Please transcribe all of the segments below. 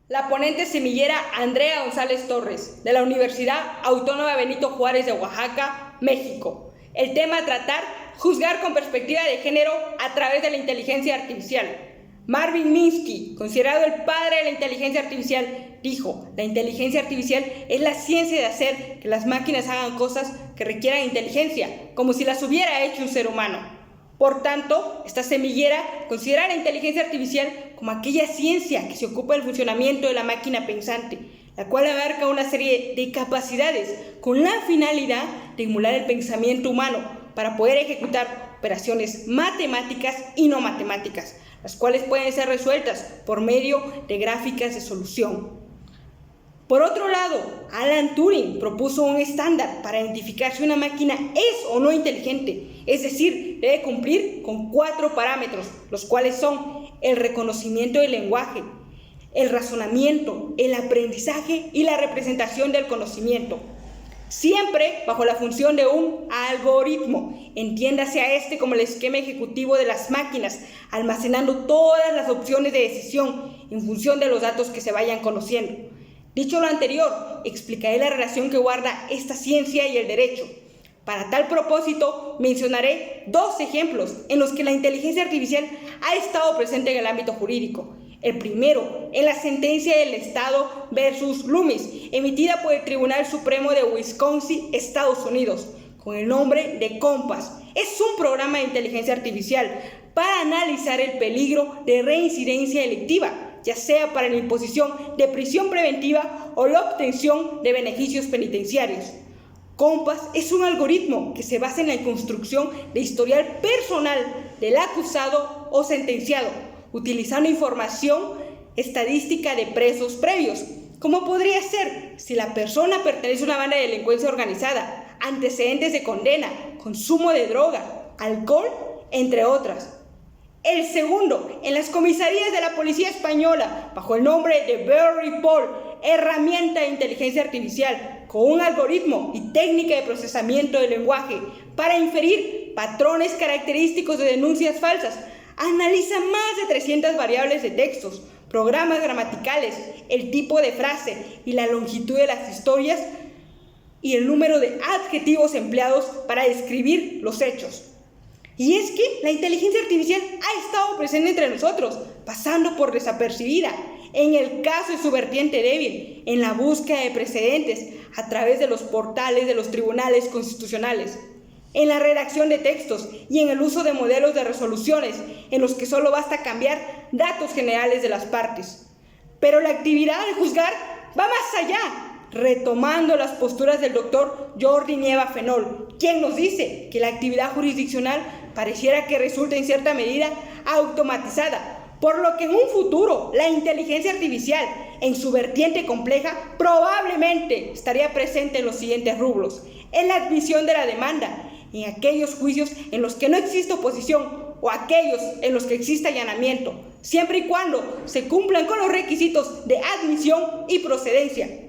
La ponente semillera Andrea González Torres, de la Universidad Autónoma Benito Juárez de Oaxaca, México. El tema a tratar: juzgar con perspectiva de género a través de la inteligencia artificial. Marvin Minsky, considerado el padre de la inteligencia artificial, dijo: la inteligencia artificial es la ciencia de hacer que las máquinas hagan cosas que requieran inteligencia, como si las hubiera hecho un ser humano. Por tanto, esta semillera considera la inteligencia artificial como aquella ciencia que se ocupa del funcionamiento de la máquina pensante, la cual abarca una serie de capacidades con la finalidad de emular el pensamiento humano para poder ejecutar operaciones matemáticas y no matemáticas, las cuales pueden ser resueltas por medio de gráficas de solución. Por otro lado, Alan Turing propuso un estándar para identificar si una máquina es o no inteligente, es decir, debe cumplir con 4 parámetros, los cuales son el reconocimiento del lenguaje, el razonamiento, el aprendizaje y la representación del conocimiento. Siempre bajo la función de un algoritmo, entiéndase a este como el esquema ejecutivo de las máquinas, almacenando todas las opciones de decisión en función de los datos que se vayan conociendo. Dicho lo anterior, explicaré la relación que guarda esta ciencia y el derecho. Para tal propósito, mencionaré 2 ejemplos en los que la inteligencia artificial ha estado presente en el ámbito jurídico. El primero, en la sentencia del Estado versus Loomis, emitida por el Tribunal Supremo de Wisconsin, Estados Unidos, con el nombre de Compass. Es un programa de inteligencia artificial para analizar el peligro de reincidencia delictiva, ya sea para la imposición de prisión preventiva o la obtención de beneficios penitenciarios. Compass es un algoritmo que se basa en la construcción de historial personal del acusado o sentenciado, utilizando información estadística de presos previos, como podría ser si la persona pertenece a una banda de delincuencia organizada, antecedentes de condena, consumo de droga, alcohol, entre otras. El segundo, en las comisarías de la policía española, bajo el nombre de Berry Paul, herramienta de inteligencia artificial, con un algoritmo y técnica de procesamiento del lenguaje para inferir patrones característicos de denuncias falsas. Analiza más de 300 variables de textos, programas gramaticales, el tipo de frase y la longitud de las historias y el número de adjetivos empleados para describir los hechos. Y es que la inteligencia artificial ha estado presente entre nosotros, pasando por desapercibida, en el caso de su vertiente débil, en la búsqueda de precedentes a través de los portales de los tribunales constitucionales, en la redacción de textos y en el uso de modelos de resoluciones en los que solo basta cambiar datos generales de las partes. Pero la actividad de juzgar va más allá, retomando las posturas del doctor Jordi Nieva Fenol, quien nos dice que la actividad jurisdiccional pareciera que resulta en cierta medida automatizada, por lo que en un futuro la inteligencia artificial, en su vertiente compleja, probablemente estaría presente en los siguientes rubros: en la admisión de la demanda, en aquellos juicios en los que no existe oposición o aquellos en los que existe allanamiento, siempre y cuando se cumplan con los requisitos de admisión y procedencia.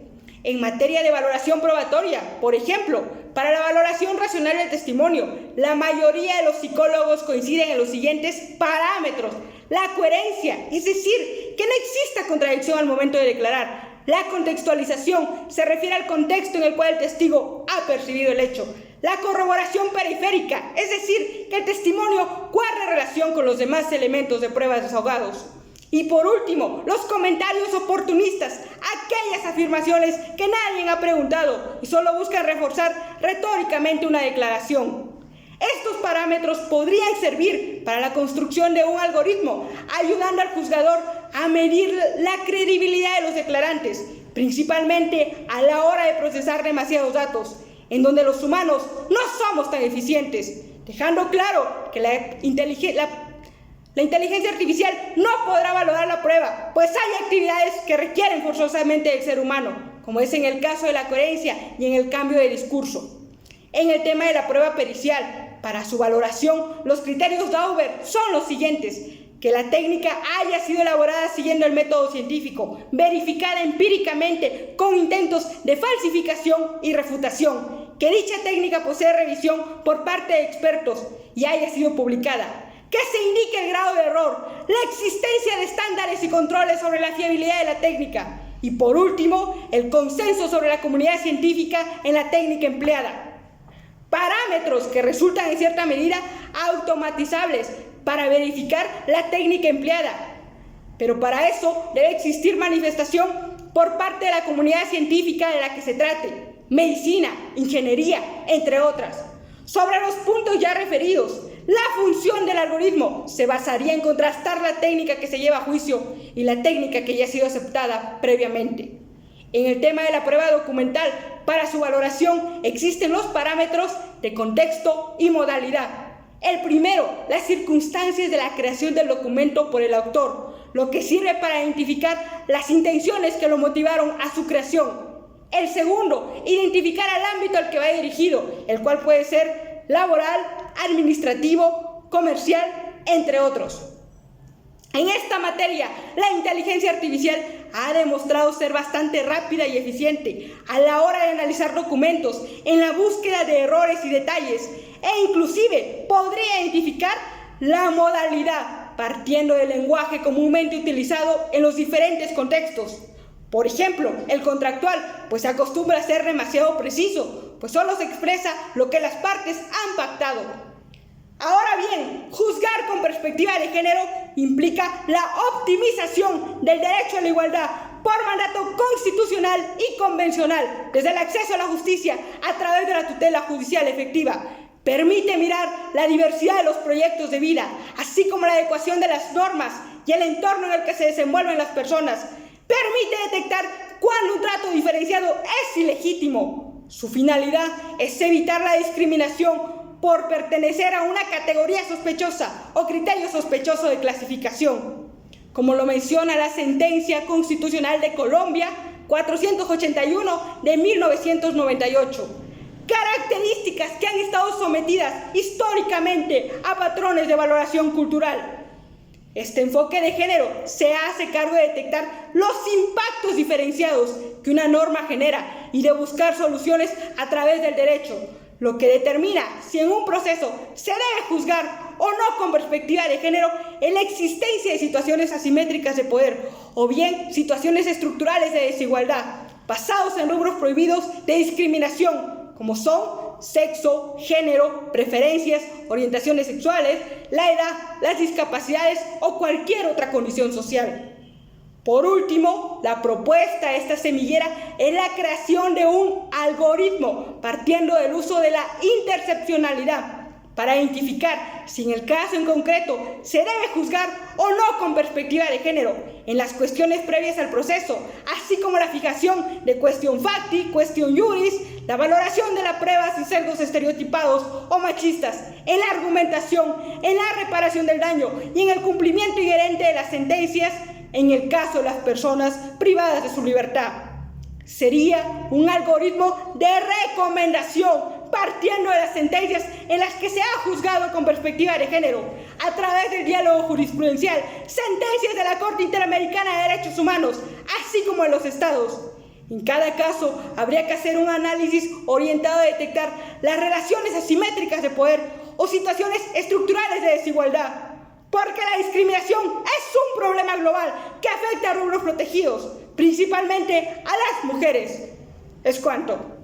En materia de valoración probatoria, por ejemplo, para la valoración racional del testimonio, la mayoría de los psicólogos coinciden en los siguientes parámetros: la coherencia, es decir, que no exista contradicción al momento de declarar; la contextualización, se refiere al contexto en el cual el testigo ha percibido el hecho; la corroboración periférica, es decir, que el testimonio guarde relación con los demás elementos de pruebas desahogados; y por último, los comentarios oportunistas, aquellas afirmaciones que nadie ha preguntado y solo buscan reforzar retóricamente una declaración. Estos parámetros podrían servir para la construcción de un algoritmo, ayudando al juzgador a medir la credibilidad de los declarantes, principalmente a la hora de procesar demasiados datos, en donde los humanos no somos tan eficientes, dejando claro que la inteligencia artificial no podrá valorar la prueba, pues hay actividades que requieren forzosamente del ser humano, como es en el caso de la coherencia y en el cambio de discurso. En el tema de la prueba pericial, para su valoración, los criterios Dauber son los siguientes: que la técnica haya sido elaborada siguiendo el método científico, verificada empíricamente con intentos de falsificación y refutación, que dicha técnica posee revisión por parte de expertos y haya sido publicada, que se indique el grado de error, la existencia de estándares y controles sobre la fiabilidad de la técnica y, por último, el consenso sobre la comunidad científica en la técnica empleada. Parámetros que resultan en cierta medida automatizables para verificar la técnica empleada, pero para eso debe existir manifestación por parte de la comunidad científica de la que se trate, medicina, ingeniería, entre otras. Sobre los puntos ya referidos, la función del algoritmo se basaría en contrastar la técnica que se lleva a juicio y la técnica que ya ha sido aceptada previamente. En el tema de la prueba documental, para su valoración existen los parámetros de contexto y modalidad. El primero, las circunstancias de la creación del documento por el autor, lo que sirve para identificar las intenciones que lo motivaron a su creación. El segundo, identificar al ámbito al que va dirigido, el cual puede ser laboral, administrativo, comercial, entre otros. En esta materia, la inteligencia artificial ha demostrado ser bastante rápida y eficiente a la hora de analizar documentos, en la búsqueda de errores y detalles, e inclusive podría identificar la modalidad partiendo del lenguaje comúnmente utilizado en los diferentes contextos. Por ejemplo, el contractual, pues se acostumbra a ser demasiado preciso, pues solo se expresa lo que las partes han pactado. Ahora bien, juzgar con perspectiva de género implica la optimización del derecho a la igualdad por mandato constitucional y convencional, desde el acceso a la justicia a través de la tutela judicial efectiva. Permite mirar la diversidad de los proyectos de vida, así como la adecuación de las normas y el entorno en el que se desenvuelven las personas. Permite detectar cuando un trato diferenciado es ilegítimo. Su finalidad es evitar la discriminación por pertenecer a una categoría sospechosa o criterio sospechoso de clasificación, como lo menciona la Sentencia Constitucional de Colombia 481 de 1998. Características que han estado sometidas históricamente a patrones de valoración cultural. Este enfoque de género se hace cargo de detectar los impactos diferenciados que una norma genera y de buscar soluciones a través del derecho, lo que determina si en un proceso se debe juzgar o no con perspectiva de género en la existencia de situaciones asimétricas de poder o bien situaciones estructurales de desigualdad, basados en rubros prohibidos de discriminación, como son sexo, género, preferencias, orientaciones sexuales, la edad, las discapacidades o cualquier otra condición social. Por último, la propuesta de esta semillera es la creación de un algoritmo partiendo del uso de la interseccionalidad para identificar si en el caso en concreto se debe juzgar o no con perspectiva de género en las cuestiones previas al proceso, así como la fijación de cuestión facti, cuestión juris, la valoración de las pruebas y sesgos estereotipados o machistas, en la argumentación, en la reparación del daño y en el cumplimiento inherente de las sentencias en el caso de las personas privadas de su libertad. Sería un algoritmo de recomendación partiendo de las sentencias en las que se ha juzgado con perspectiva de género, a través del diálogo jurisprudencial, sentencias de la Corte Interamericana de Derechos Humanos, así como de los estados. En cada caso, habría que hacer un análisis orientado a detectar las relaciones asimétricas de poder o situaciones estructurales de desigualdad, porque la discriminación es un problema global que afecta a rubros protegidos, principalmente a las mujeres. Es cuanto.